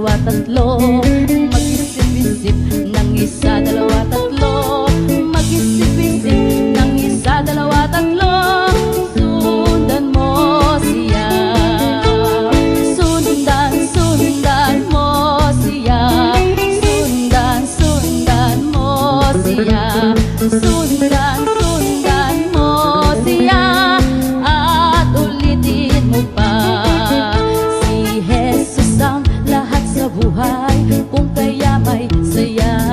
dalawa, tatlo. Mag-isip-isip ng isa, dalawa, tatlo. Mag-isip-isip ng isa, dalawa, tatlo. Sundan mo siya. Sundan mo siya. Sundan mo siya. Sundan mo siya. At ulitin mo pa. Si Jesus ang lahat sa buhay, kung kaya may saya.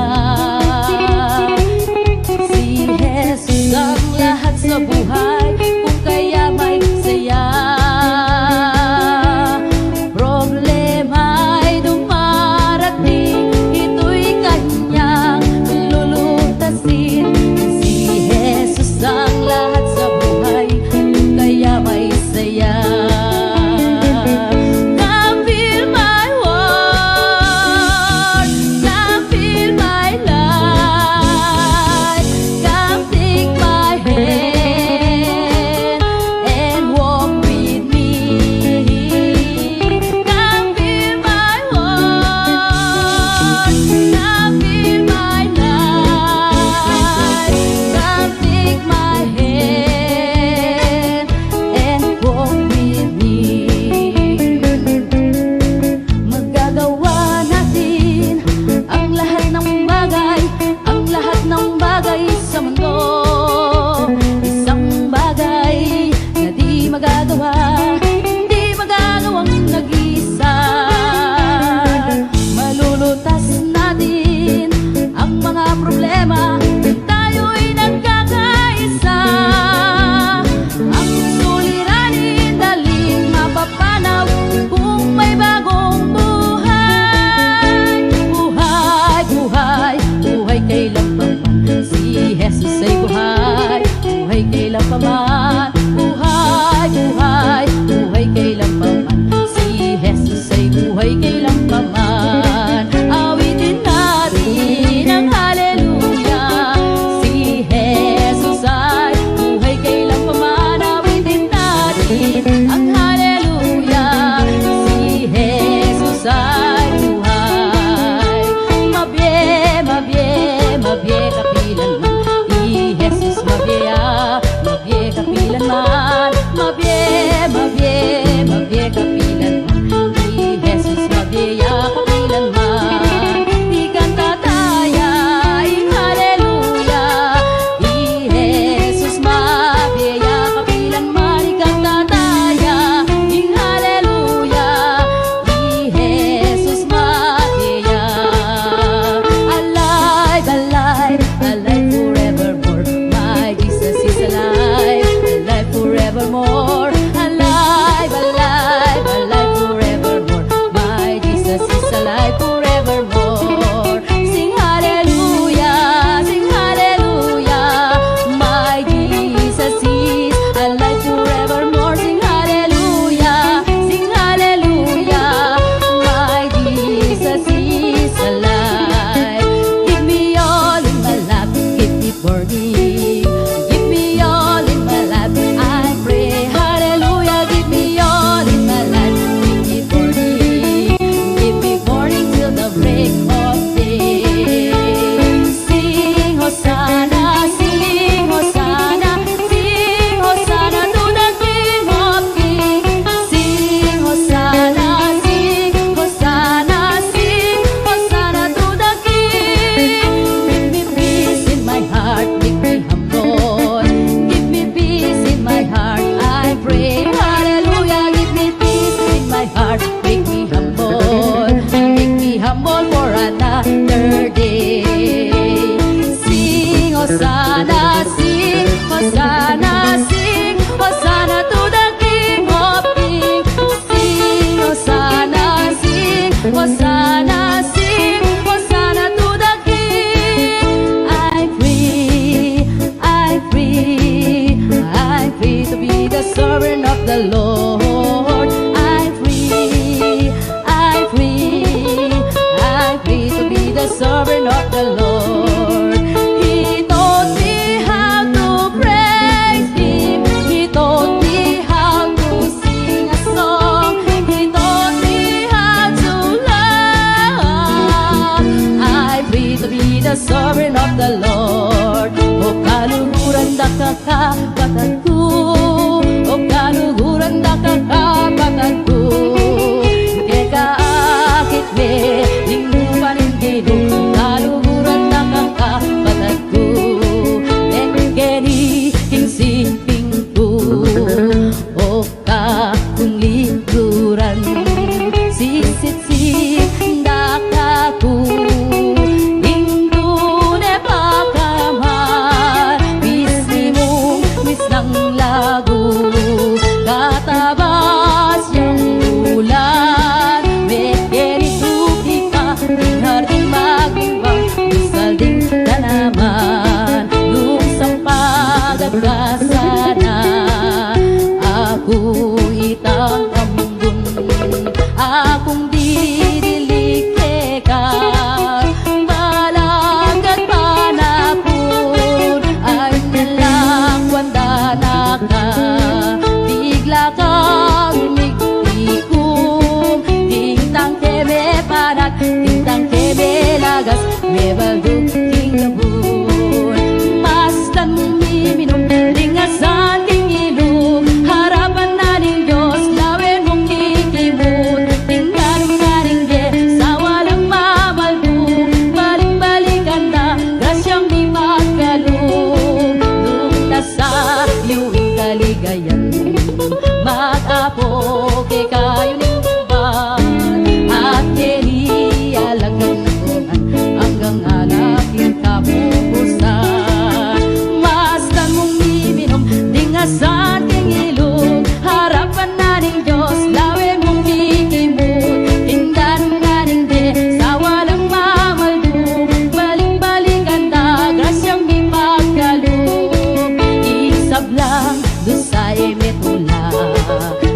Akong didilikeka Balagad panapon Ay nalakwan danaka Bigla kang umigtikom Tintang keme panak Tintang keme lagas Me balduk king labun Mastan mong miminong Lingasan king ilong Harapan na ng Diyos Lawin mong kikimot Tingnan nga rin de Sa walang mamaldong Balik-balikan na Grasyang di magkalong Nung nasa iyong kaligayan Mag-apoke kayo ng buwan At kinialagan na tungan Hanggang alapin kapupusan Mastan mong iminom Dingasan king ilong Harapan na ng Diyos Lawin mong kikimot Tindan nga rin de Sa walang mamaldong Balik-balikan na Grasyang di magkalong Isablang doon sa emetula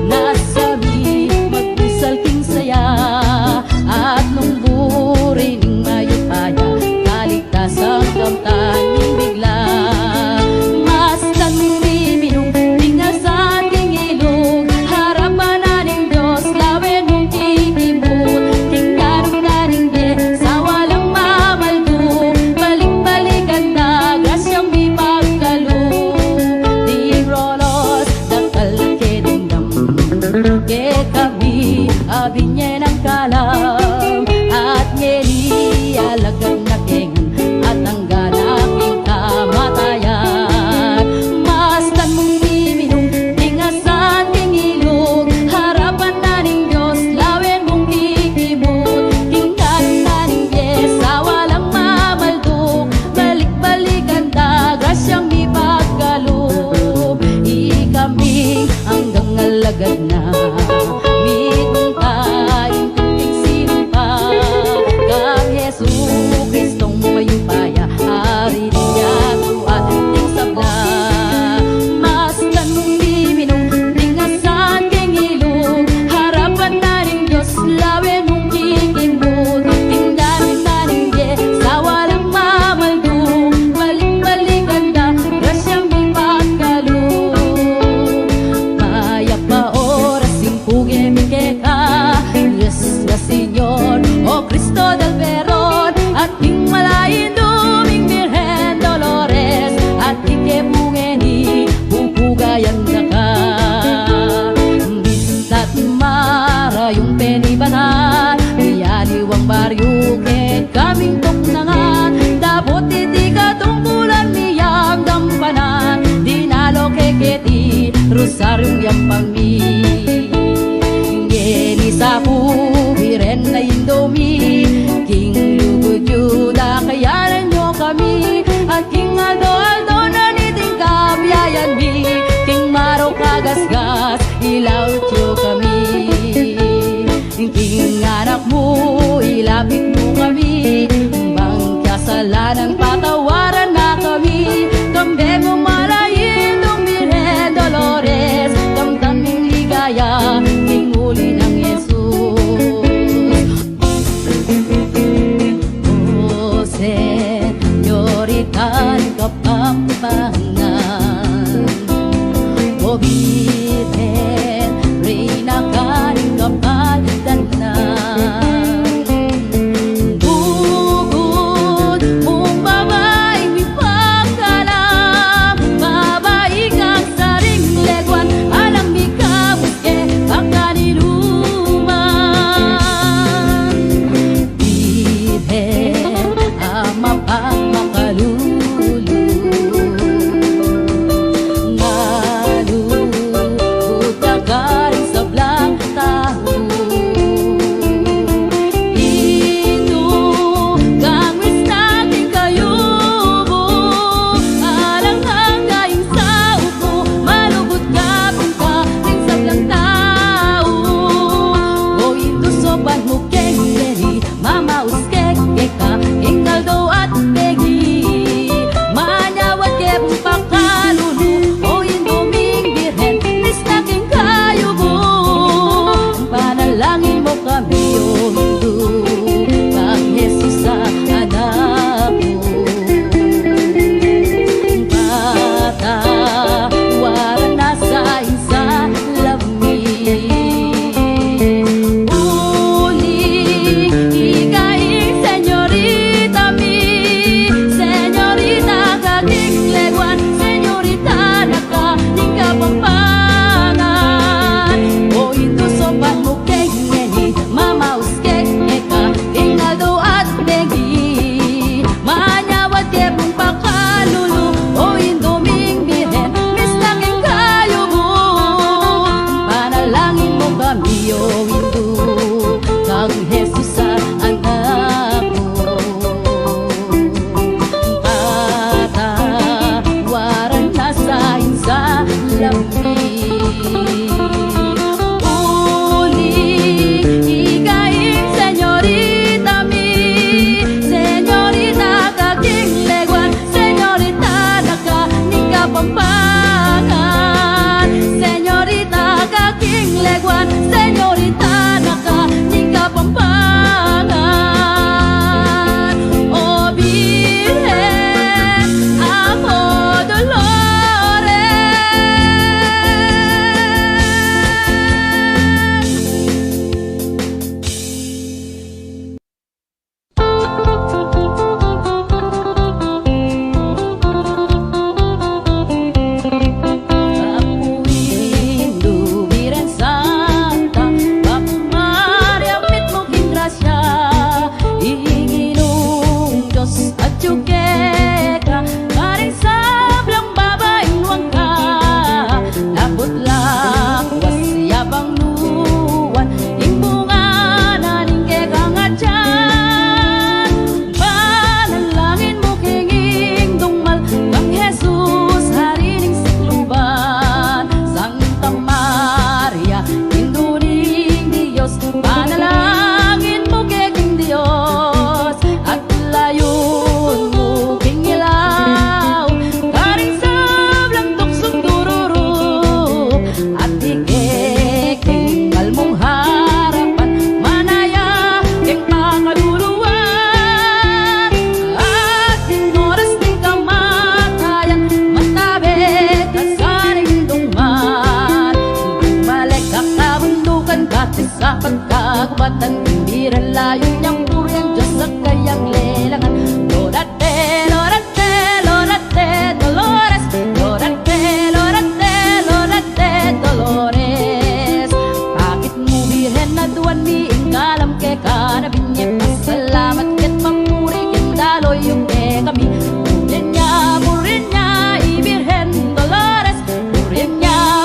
Nasabi magpusal king saya At nung buri ning mayupaya Kaligtasang kamtan ning bigla Mastan mong miminong Dingasan king ilong Harapan na ng Diyos Lawin mong kikimot Tingnan nga rin de Sa walang mamaldong Balik-balikan na Grasyang di magkalong Di rolos Dakal ke dingdam Ke kami Abinye ng kalam At ngeli Alagad na kengan At ang ganaking kamatayan Mastan mong miminong Dingasan king ilong Harapan na ng Diyos Lawin mong kikimot Tingnan na rin yes Sa walang mamaldong Balik-balikan na Grasyang di magkaloob Ikami hanggang alagad na Mitong kain kunting sinumpa Kang Yesu Kristong mayupaya Hari niya tuat ting sabla Mastan mong miminong Dingasan king ilong Harapan na rin Diyos Lawin mong kikimot Tingnan na rin ye Sa walang mamaldong Balik-balikan na Grasyang di magkalong Maya pa oras Simpuge mi keka Yes na Señor O Cristo del Veron At king malayin duming Virgen Dolores At ikepungeni Pupugayan na ka Bistat mara yung penibanan Iyaliwang baryo ke kaming tuknangan Dabot iti katungkulan miyang gampanan Dinalo keketi Rosaryong yampang mi Ngeni sa pubiren na indomi King Lugudyuda kayanan nyo kami At King Aldo na niting kabiyayan mi King Maro kagasgas ilaw nyo kami King anak mo ilapit mo kami Bang kasalanan patawaran na kami Kambe mo malayin Virgen Dolores Damdaming ligaya King uli ng Yesus O Señoritan Kapampangan O Virgen Diyos, panalangin mo keng Diyos, at layon mo king ilaw, karing sablang tuksong dururo, at ikeking kalmong harapan, manaya keng pangaluluwan, at ting oras ting kamatayan, matabet ka sa lindungman, bumalik ka kabundukan, katis sa pagkagubatan, hindi rin layo niyang puryang Diyos sa kayang lelangan. Lorate, lorate, lorate, Dolores, lorate, lorate, lorate, Dolores. Bakit mo birhen na duwan mi ingkalam ke kanabinye, pasalamat ket mamuri ken daloy yung ke kami. Murinya, ibirhen Dolores, murinya,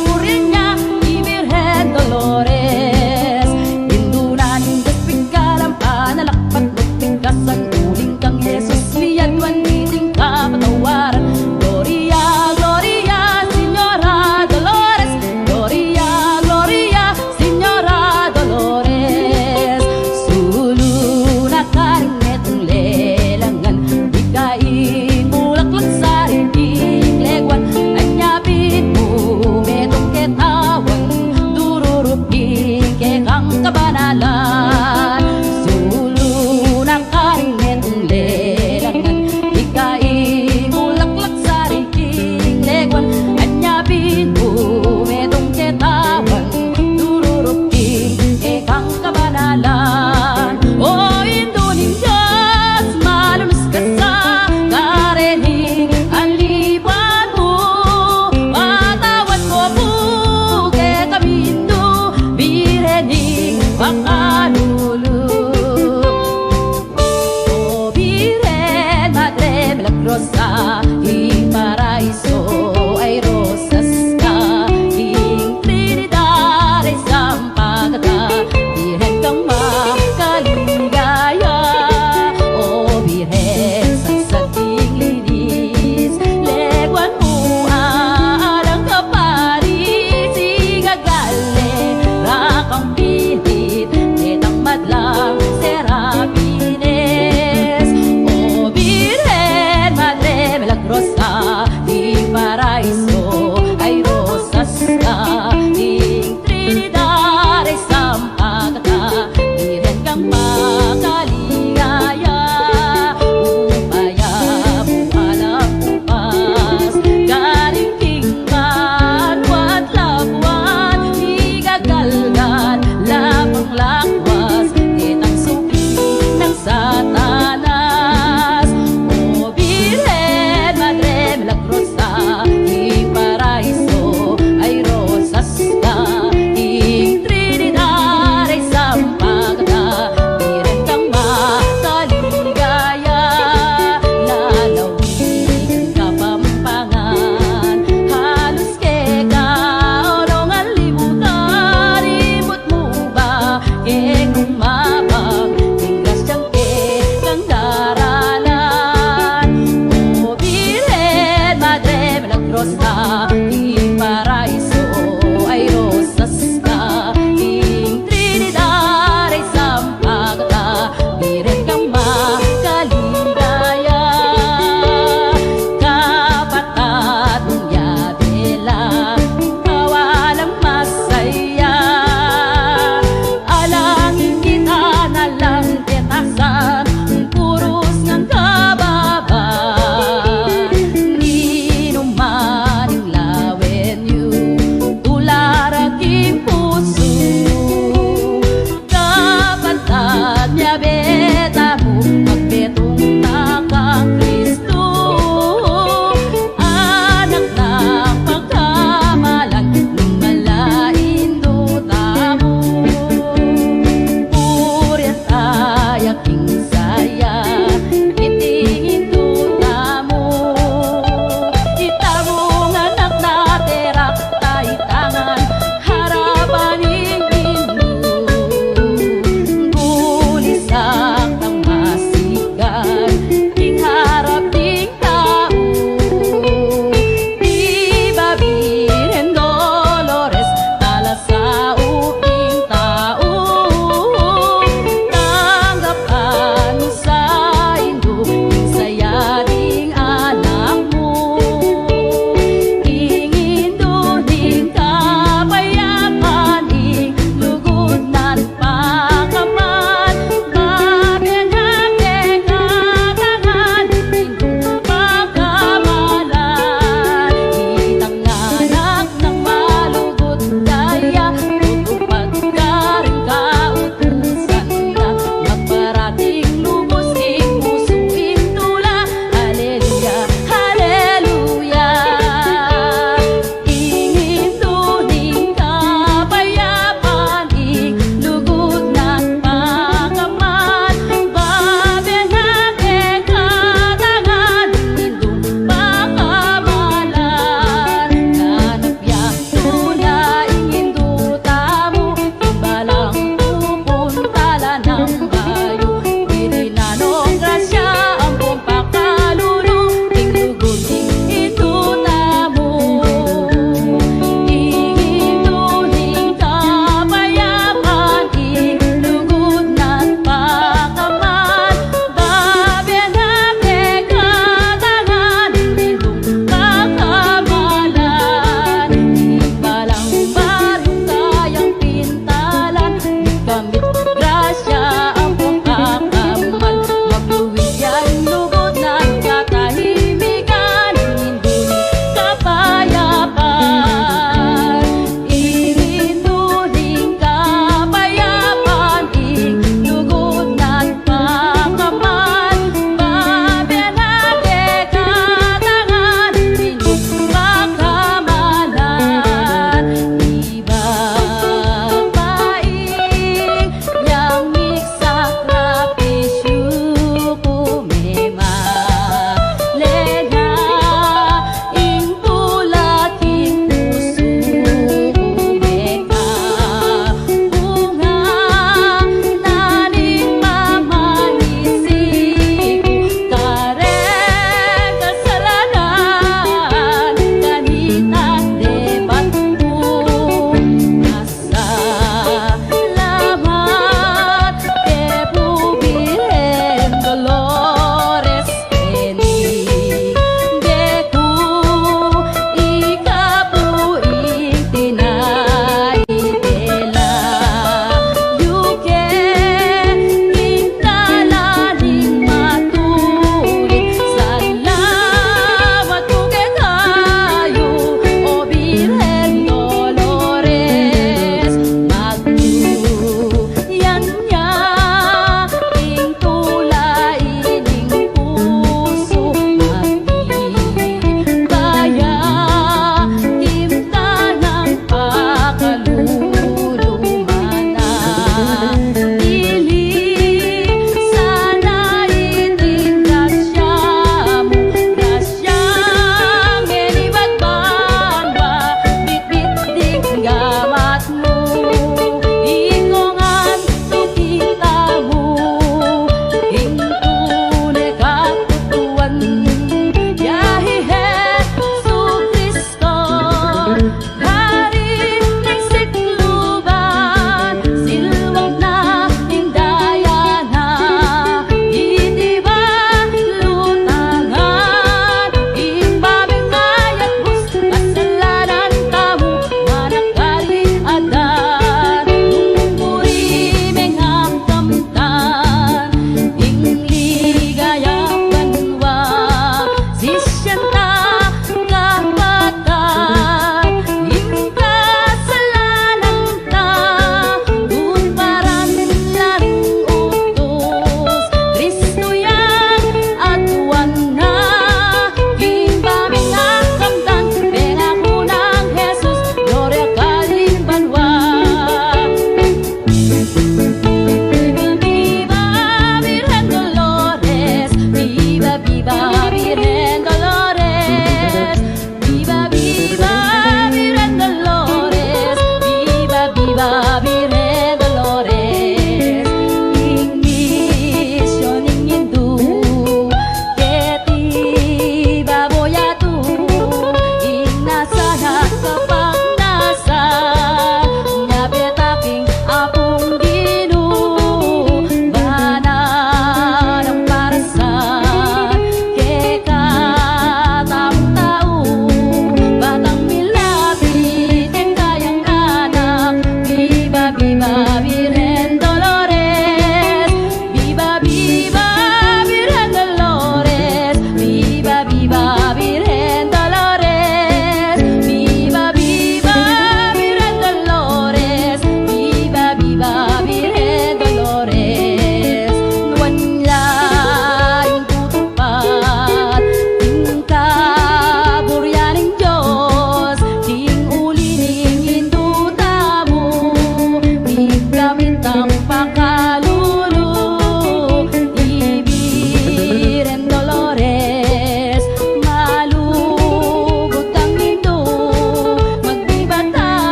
ibirhen Dolores. Indunan indas pingkalam panalakpat magpingkasan, uling kang Yesus liyan waniting kapatawaran. Gloria, Gloria, Señora Dolores, Gloria, Gloria, Señora Dolores. Sulu na karing netong lelangan, ikaing bulaklak sa rinting legwan, anyapin mo metong ketawan, dururuping ke kang kabanalan. Sulu na karing netong lelangan, ikaing bulaklak sa rinting legwan, anyapin mo metong ketawan, dururuping ke kang kabanalan. O Induning Diyos, malulus ka sa karening anlipan mo, patawad mo po kay kami Hindu, birening pakalulu. O Virgen Madre Milagrosa, ing paraiso ay rosas ka, ing Trinidad ay sampagata, Virgen kang makaligaya. O Virgen sagsading linis, legwan mo alang kaparis, igagale rakang pilit, netang madlang serapines. O Virgen Madre Milagrosa, ing paraiso ay rosas ka, ing Trinidad ay sampagata, Virgen kang makaligaya. Upaya buhalang upas, galing tingkan wat labuan, igagalgal lapang lakwas, netang suki ng Satanas. O Virgen Madre Milagrosa, ing paraiso ay rosas ka, ing Trinidad ay sampagata, Virgen kang makaligaya. Lalawigan Kapampangan, halos ke kaonongan libutan, imot mo ba ke kumabang, tinggas siyang ke kang daralan. O Virgen Madre Milagrosa, ing paraiso ay rosas ka, ing Trinidad ay sampagata, Virgen kang makaligaya. Kapatatong yabela, kawalang masaya, alangin kita na lang tetasan, puros ng kababan. Ninuman yung lawen yu, tularag ing puso, kapatad niya beta mo, magbetong takang Kristo, anak ng pagkamalan, lumalain duta mo. Purya tayak ing saya, itingin duta mo, itabong anak na terak tay tangan, harapan ing Gulisak ng masih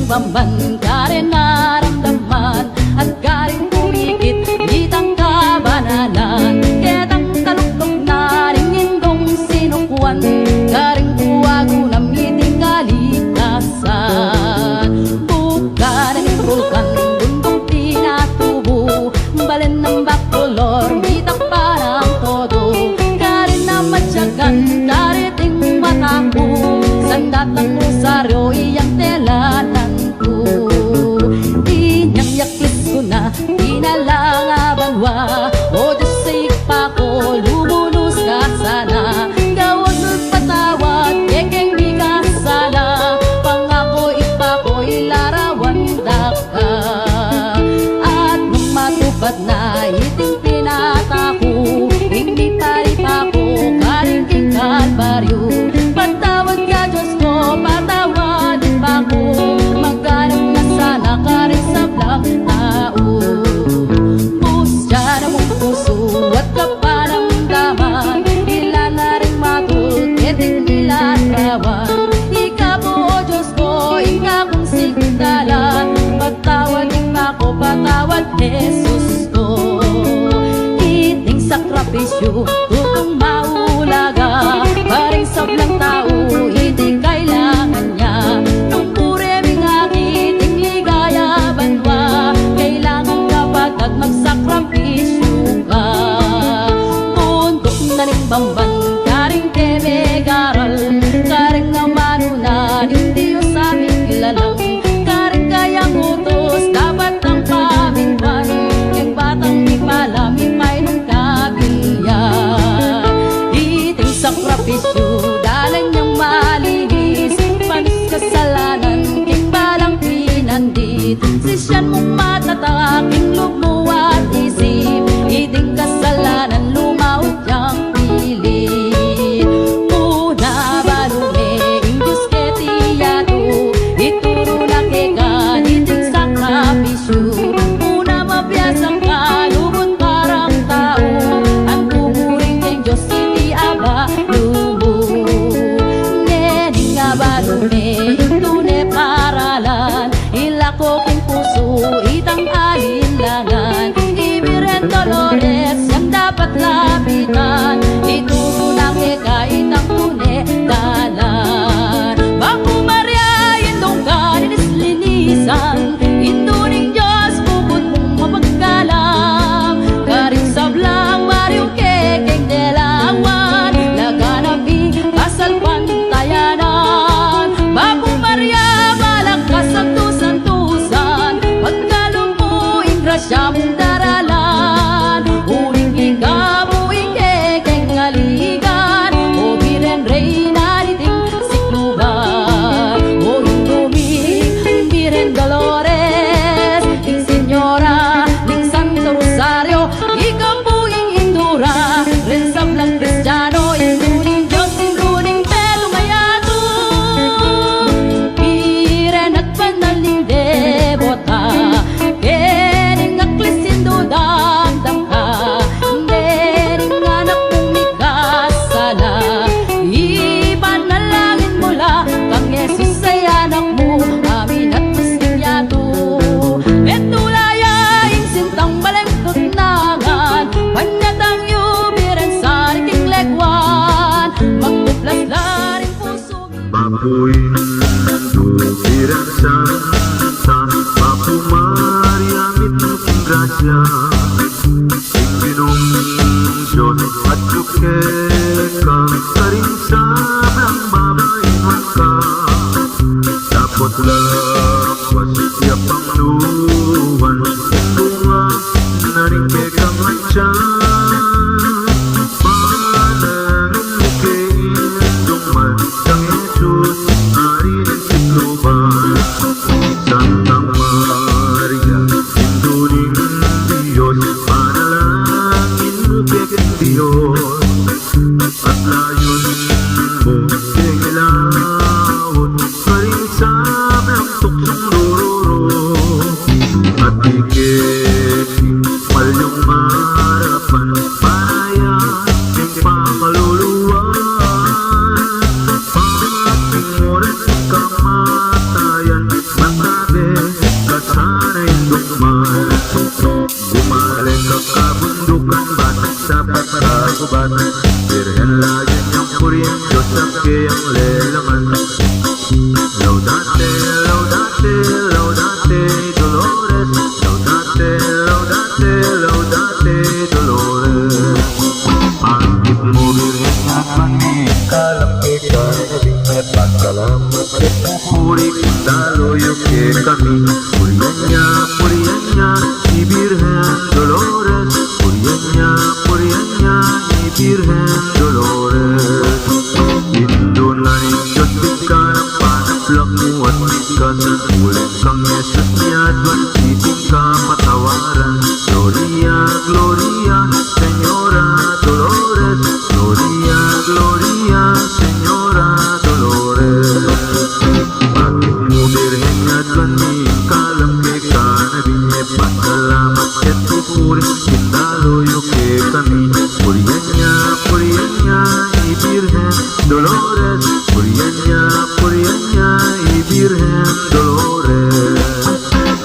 Bamban ka rin naramdaman at galing pumikit itang kabanalan. Ketang taluktok na rin indong sinukuan, garing kuwago na miting kalikasan. Buka na ng bulkan, bundong tinatubo, balen ng bakulor, mitak parang todo. Garin na matyagan, dariting matako, sandat ng rosaryo, iyang telatan. Inyang-yaklis ko na, inalangabanwa, o Diyos sa ikpa ko, lumulos ka sana. Gawag magpatawad, kekeng di ka sana, pangako ikpa ko, ilarawan ka. At nung matupad na iting tinatako, hindi pa ko kaling kalbaryo. Patawad ka Diyos ko, patawadin pa ko, magkanap na sana ka rin sa black tao. Pusya na mo sakripisyo, tutong maulaga, paring sablang tao, hindi kailangan niya. Nung pureming akiting ligaya banwa, kailangan kapag at magsakripisyo ka. Bundok na ning bamban, karing keme garal, karing nga manunan, hindi yung sabi kilalang, karing kayang utos, dapat ang pamingwan, yung batang ipala, may nung kabilyan. Iting sakripisyo, dalan niyang malinis, panis kasalanan, king balang pinandit, sisyan mong matataking loob at isip, iting kasalanan, lumaot niyang pilit. Una balume, ing Diyos ketiyato, ituro na kekan, iting sakripisyo, una mabiyasang ka, lubot parang tao, ang tumuring ing Diyos, hindi aba lubo. Ngening nga balume, ing tune paralan, ilako king puso, itang alinlangan, ibiren Dolores, yang dapat lapitan, ituro na keka, itang tune dalan. Baku Maria, indong ka, linisan, induning Diyos, bukod mong mapagkalam, karing sablang, mariw kekeng delawan, laganabi, kasal pantayanan. Baku Maria, malakas ang tusan-tusan, pagkalong mo, ingrasya mong daralan, uling ikabuing kekeng aligan, o biren reyna niting sikluban, o induming biren Dolores, ing senyora, ning Santo Rosario, ikabuing indura, ren sablang Kristiyano, induning Diyos, induning Pedro ngayato, biren at panaling debota, kening aklis indudang dangka, kening anak mong mikasala, ipanalangin mula kang Jesus ay anak mo, amin at masinyato. Etulaya ing sintang balengkot nangan, panyatang yubiran sa riking legwan, magtuplas na rin puso. Papuin dupiran sa Papu Maria mitong grasya, Ibinong Diyos at yuke ka, karing sablang babainwan ka, dapat lapas siya pangluhan, bunga na rin kekang mansyan, panalangin mo kay Induman sang Jesus, ari ng sikluban. Santa Maria, induning Diyos, panalangin mo kay Diyos, at layon mo kay ilawon, karing sablang tuksong rororo, at ikiting malyong marapan, paraya ng pamaluluan, pagdating oras ng kamatayan, matabi kasanay duman, gumalik ka kabundukan, batang sa patagubatan, birhen lagyan niyang puriyang Diyos ang kiyang lelaman. Laudate, laudate, laudate Dolores, laudate, laudate, laudate Dolores. Pangit mo birhen at mani, kalapit ka, nabing may pagkalamat, puri daloyo ke kami, puriyan niya, si Birhen Dolores, puriyan niya, si Birhen Dolores. Indo na rin Diyos, ka ng panaplang mo at bigkasan, ulit kang Jesus niya, at siting ka patawaran. Gloria, Gloria, Señora Dolores, Gloria, Gloria, Señora Dolores. Bakit mo birhen at kami, kalamke ka na binye, pasalamat at tupurin, kindaloyo ke kami. Puriyan niya, ibirhen Dolores, puriyan niya, ibirhen Dolores.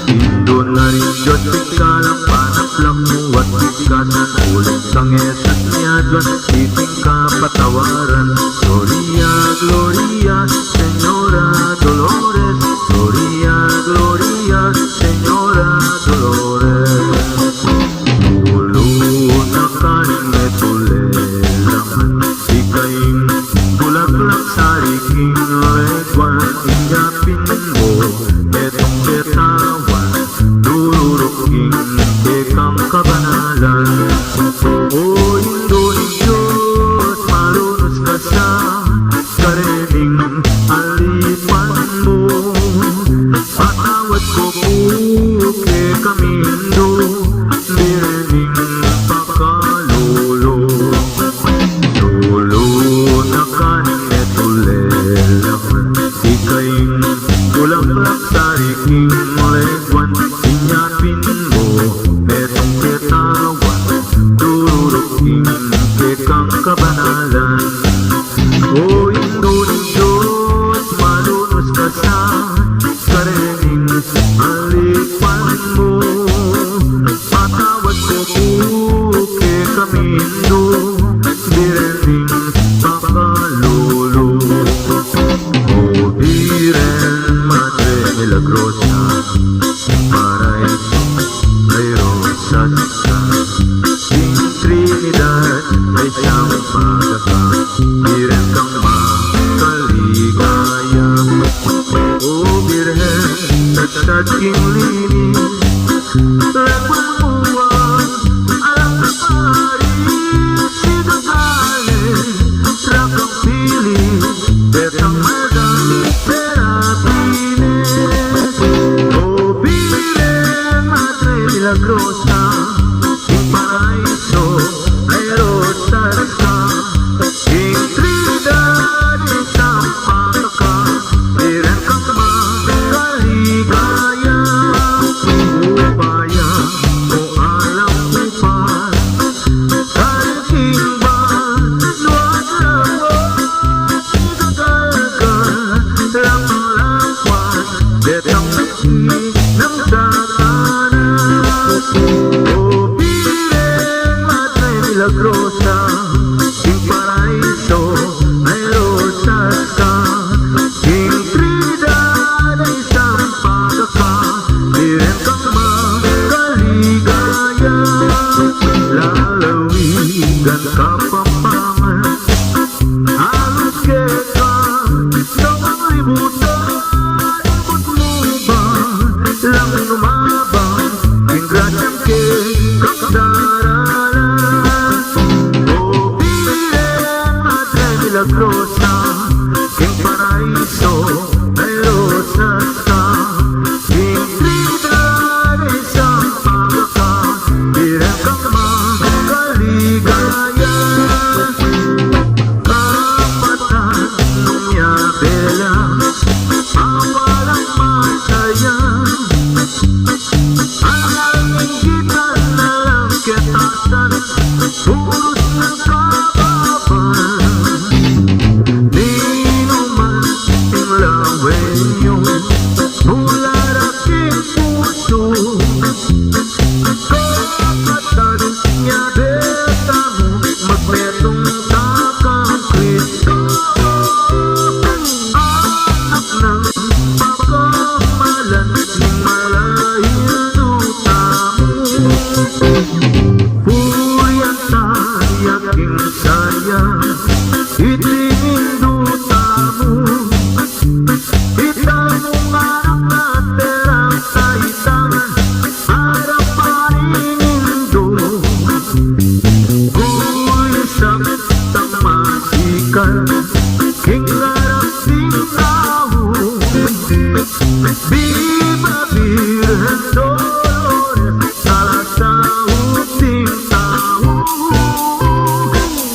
Indo na rin Diyos, ikalang panaplang mo at bigkasan, Ulit kang Jesus niya Diyos, iting kapatawaran. Gloria, Gloria, Señora Dolores. Gloria, Gloria, Señora Dolores. Ulo na kanin may tulelaman, ikaying bulaklak sa riking legwan. Inyapin mo etong betawan, dururuking ikang kabanalan. O Diyos, malunos ka sa karening alipan mo. Patawad ko puke kamindo, direning pagkalulo. Lulo na kaning etulelaman, ikaying bulaklak sa riking legwan. Inyapin mo etong betawan, dururuking ikang kabanalan. O Diyos, malunos ka sa karening alipan mo. Patawad ko puke kamindo, direning pagkalulo. O Virgen Madre Milagrosa, Paraíso ay rosas ka. King Trinidad ay siyang pagkaka, Virgen kang makaligaya. O Virgen, tagsad king linis, lagwan mo ang alam na Paris. Sigagale, rakang pilis, betang madami serapines. O Virgen Madre Milagrosa, King Paraíso ay rosas ka. King Trinidad isang pagkaka, Virgen kang makaligaya. Upaya o alam upal, kariking ba luwag lawas. Igagalgal lang ang lawas, betang ng satanas. O Virgen Madre Milagrosa, King Paraíso ay rosas ka. King Trinidad ay isang pagkaka, Virgen kang makaligaya. Lalawigan ka pampangan, halos keka sa mga libutan. Ikot mo ba lang lumabang, King Graciam kang daralan. O Virgen Madre Milagrosa, King Paraíso ay rosas ka. King Trinidad ay isang pagkaka, Virgen kang makaligaya. Kapatid nung yabela, awalang masaya. Ang inggitan na lang ketasan, puros ng kababan. Di naman tinglawen yung bular aking puso. Kapatid niya beta mo, magmetong takang Kristo. Anak ng pagkamalan, ng malaking duta mo. Puyan tayo aking saya, itingin duta mo. Itanong anak na terang taitangan, harap paninindo. Kulisak tang masikan, king harap ding tao. Viva Virgen Dolores, salah sauting tao.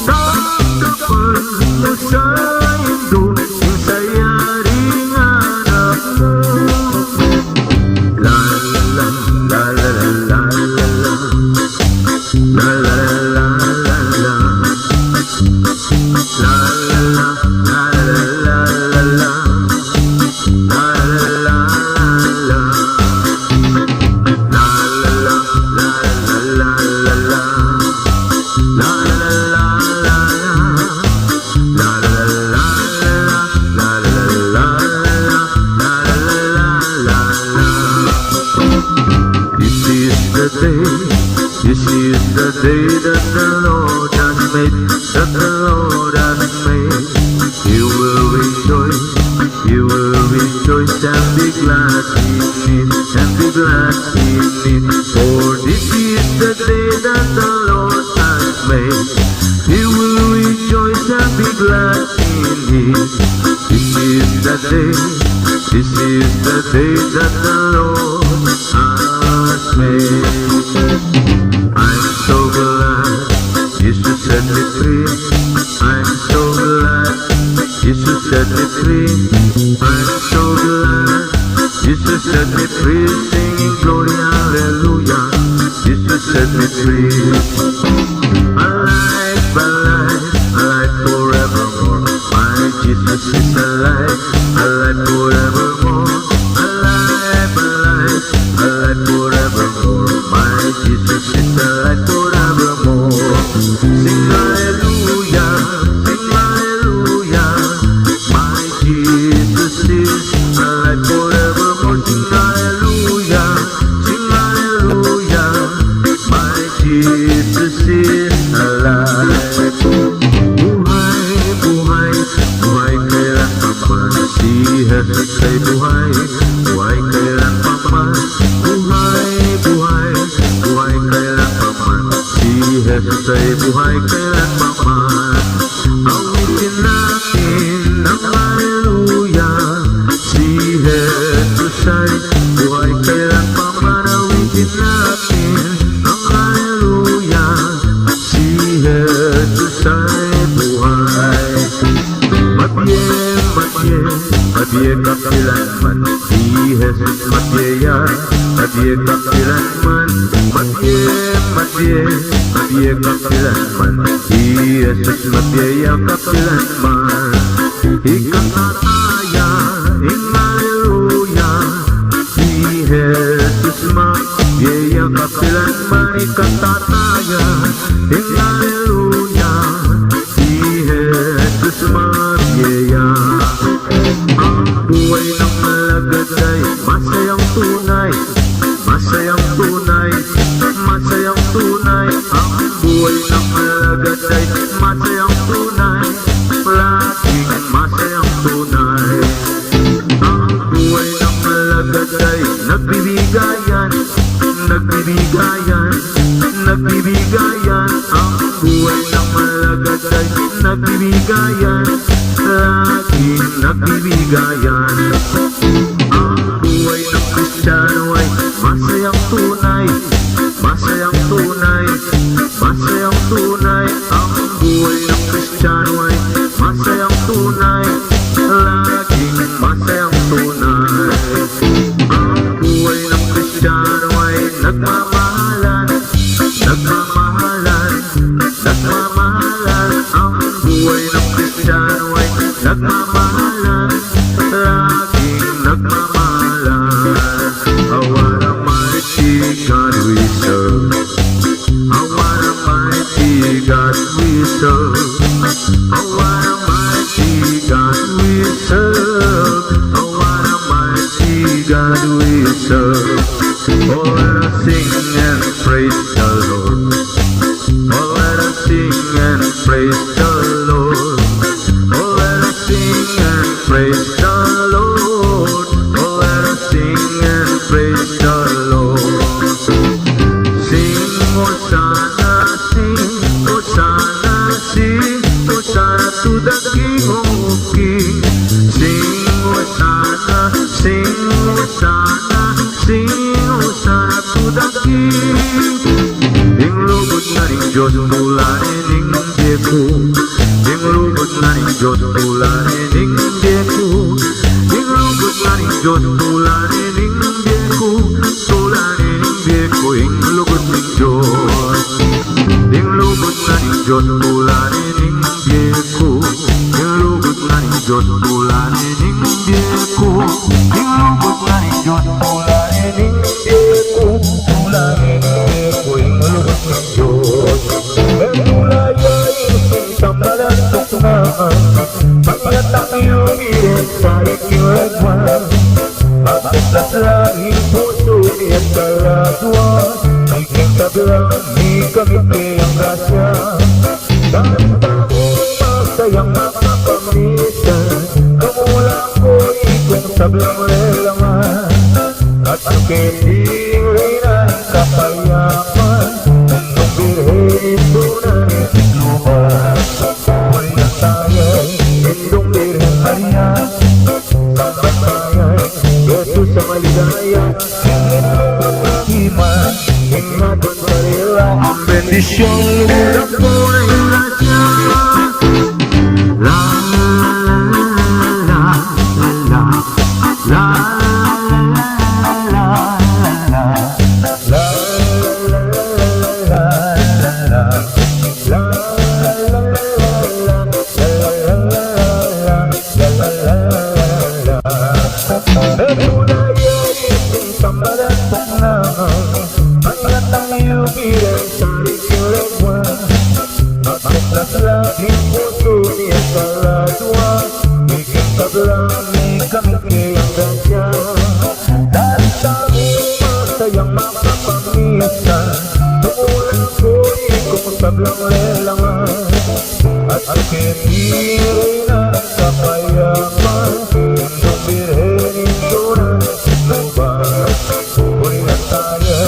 Tanggapan mo sa indo, yung sayaring anak mo. La la la la la la la la, la la la la la, la la la la la la la. La la la la la la la la. day that the Lord has made, that the Lord has made. You will rejoice, you will rejoice and be glad in it, and be glad in it. For this is the day that the Lord has made. You will rejoice and be glad in it. This is the day, this is the day that the Lord has made. I'm so glad Jesus set me free. I'm so glad Jesus set me free. I'm so glad Jesus set me free. Singing glory, hallelujah. Jesus set me free. Alive, alive, alive forevermore. My Jesus is alive, alive forevermore. Alive, alive, alive forevermore. My Jesus is alive forevermore. Sing hallelujah, sing hallelujah. My Jesus is alive forevermore. Sing hallelujah, sing hallelujah. My Jesus is alive. Buhay, buhay, buhay kailan pa man. Si Jesus ay buhay, buhay kailan pa man. Buhay, buhay, buhay kailan pa man. Si Jesus ay buhay kailan pa man. Awitin natin ang hallelujah. Si Jesus ay buhay kailan pa man. Awitin natin ang hallelujah. Si Jesus ay buhay. Matye, matye, matye kapilanman. Si Jesus matye, matye kapilanman. Matye, matye, matye kapilanman. Si Jesus matye kapilanman. Ikatataya, ing hallelujah. Si Jesus matye kapilanman. Ikatataya, ing hallelujah. Si Jesus matye. Ang buhay ng malagad ay masayang tunay, masayang tunay, masayang tunay. Ang buhay ng malagad ay masayang tunay, laging masayang tunay. Ang buhay ng malagad ay nagbibigayan, nagbibigayan, nagbibigayan. Ang buhay ng malagad ay nagbibigayan, laging nagbibigayan. Ang buhay ng Kristiyano ay masayang tunay, masayang tunay, masayang tunay. Ang buhay ng Kristiyano ay masayang tunay, laging masayang tunay. Ang buhay ng Kristiyano ay nagmamahalan, nagmamahalan, nagmamahalan. Ang buhay ng Kristiyano ay nagmamahalan, laging nagmamahalan. Oh, what a mighty God we serve. Oh, what a mighty God we serve. Oh, what a mighty God we serve. Oh, what a mighty God we serve. Oh, let us sing and praise the Lord. Oh, let us sing and praise the Lord. Oh, let us sing and praise the Lord. Oh, let us sing and praise the Lord. Sing, Hosanna, sing, Hosanna, sing, Hosanna to the King of Kings. Sing, Hosanna, sing, Hosanna, sing, Hosanna to the King. Ing lugod na ning Diyos tulanin ning Dieko. Ing lugod na ning Diyos tulanin ning Dieko. Ing lugod na ning Diyos tulanin ning Dieko. Tulanin ning Dieko. Ing lugod ning Diyos. Ing lugod na ning Diyos tulanin ning Dieko. Ing lugod na ning Diyos tulanin ning Dieko. Ing lugod na ning Diyos tulanin ning Dieko. Tulanin ning Dieko. Ing lugod ning Diyos. Tulayan ing samalan tukmaan. Pagkatak iyong irit sa ikiwagwan. Pagkaslas langit puso at kaladwa. Iking kabilang ni kami ang grasya Dahil taong masayang makapamitan Kumulang ko ikong sablang lelaman At ang kiting reyna kapayaman Nung birhen doon lupa Muli na tayo Indong birhen Maria Sambat tayo Yesus sa maligaya Iman Ingatun sa rela Ang bendisyon Lumulang po na ilasya La la la la la la Sayang makapamisan Tumulang ko ikong sablang lelangan At ang kiniray na kapayaman Indong birhenin ko na luban Uri na tayo,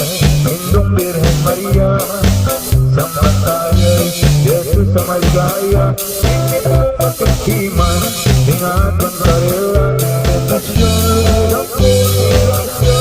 Indong Birhen Maria Sambat tayo, Yesus sa maligaya Hindi mo matikiman, ingatan sa rela Betasyon ng pulilasya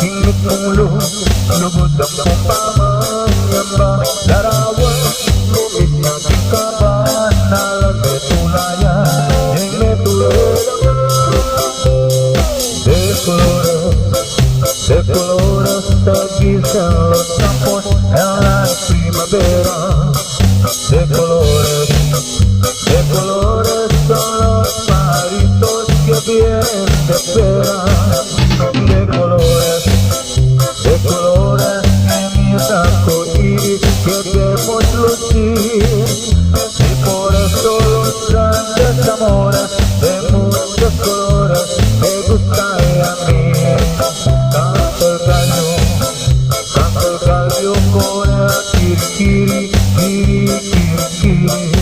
Hingit mong lubod ang pupamanyan ba Larawan, lumit na kikaban Nalang metulayan, yung metulayan De colores, taguisa los campos En la primavera De colores son los pajaritos que bien te esperan De colores en mi arcoíris queremos lucir y por eso los grandes amores de muchos colores me gustan a mí. Canto el gallo con el kirikiri, kirikiri,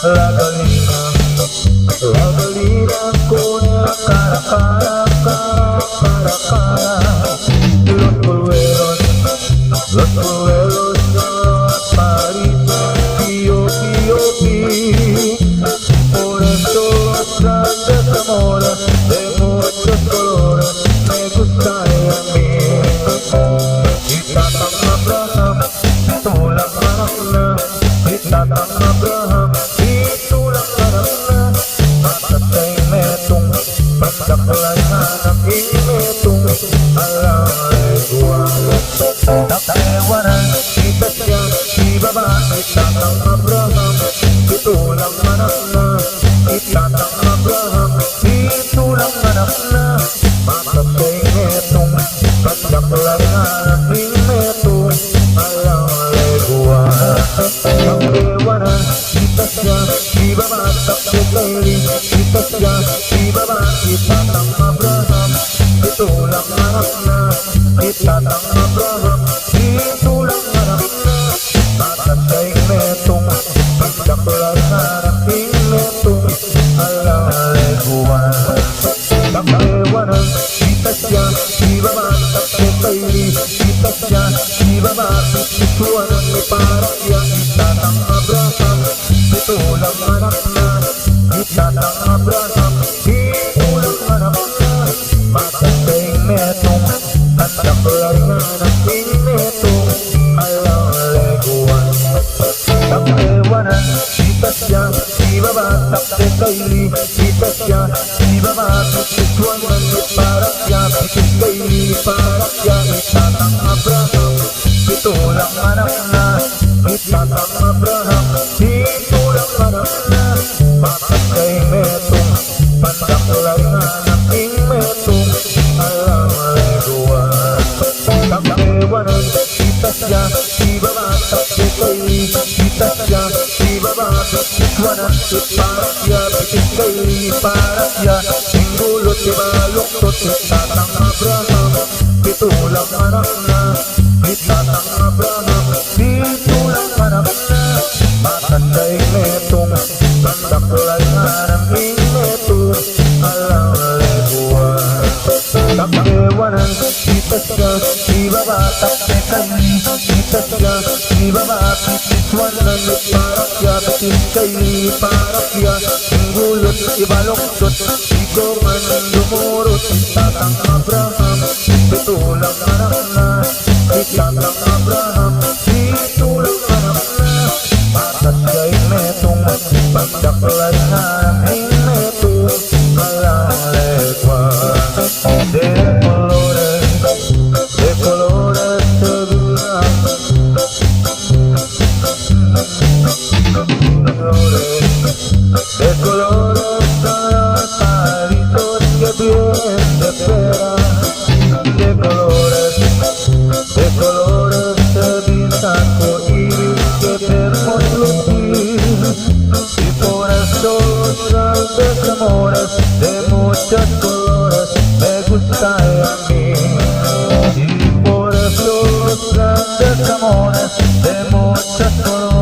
la galina con el cara. Los polluelos son paritos, pío, por eso los grandes amores de muchos colores me gustan a mí. Itatang Abraham, tulang anak na, itatang Abraham, itulang anak na, matatay metong, pagkakulay anak imetong, alang leguan. Takewanan, kita siya, ibabae, itatang Abraham, itulang anak na, itatang Abraham, itulang anak na, matatay metong, pagkakulay anak imetong, alang leguan. Takewanan, kita siya, ibabatak sekali, kita siya, ibabae, itatang Abraham, itulang anak na, itatang Abraham, itulang anak na, matatay metong, pagkakulang anak imetong, alang Takewanan, kita siya, ibaba, takekay, kita siya, ibaba, sisuanan, may parang yan, itatang Abraham, ito lang anak na, itatang Abraham, ito lang anak na, makasay metong, anak lang anak metong, alang leguan. Takewanan, kita siya, ibaba, takekay, kita siya, ibaba, sisuanan, may parang yan, takekay, parang yan, itatang Abraham, ito lang anak na, itatang Abraham, ito lang anak na, makasay metong, pandaklay anak metong, alang leguan. Takewanan, kita siya, ibaba, takekay, kita siya, ibaba, sisuanan, parang yan, takekay, parang yan, singgulot, ibaluktot, itatang Abraham, ito lang anak na, itatang Abraham, ito lang anak na, makasay metong, pandaklay anak metong, alang leguan. Takewanan, kita siya, ibaba, takekay, kita siya, ibaba, sisuanan, parang yan, takekay, parang yan, singgulot, ibaluktot, ikaw man dumurot, itatang Abraham, ito lang anak na, itatang Abraham, ito lang anak na, makasay metong, pagdaklay anak metong, alang leguan. De colores seguridad, de colores los pajaritos que vienen de espera, de colores de vida arcoíris que vemos lucir, y por eso los grandes amores de muchos colores me gustan a mí, y por eso los grandes amores de muchos colores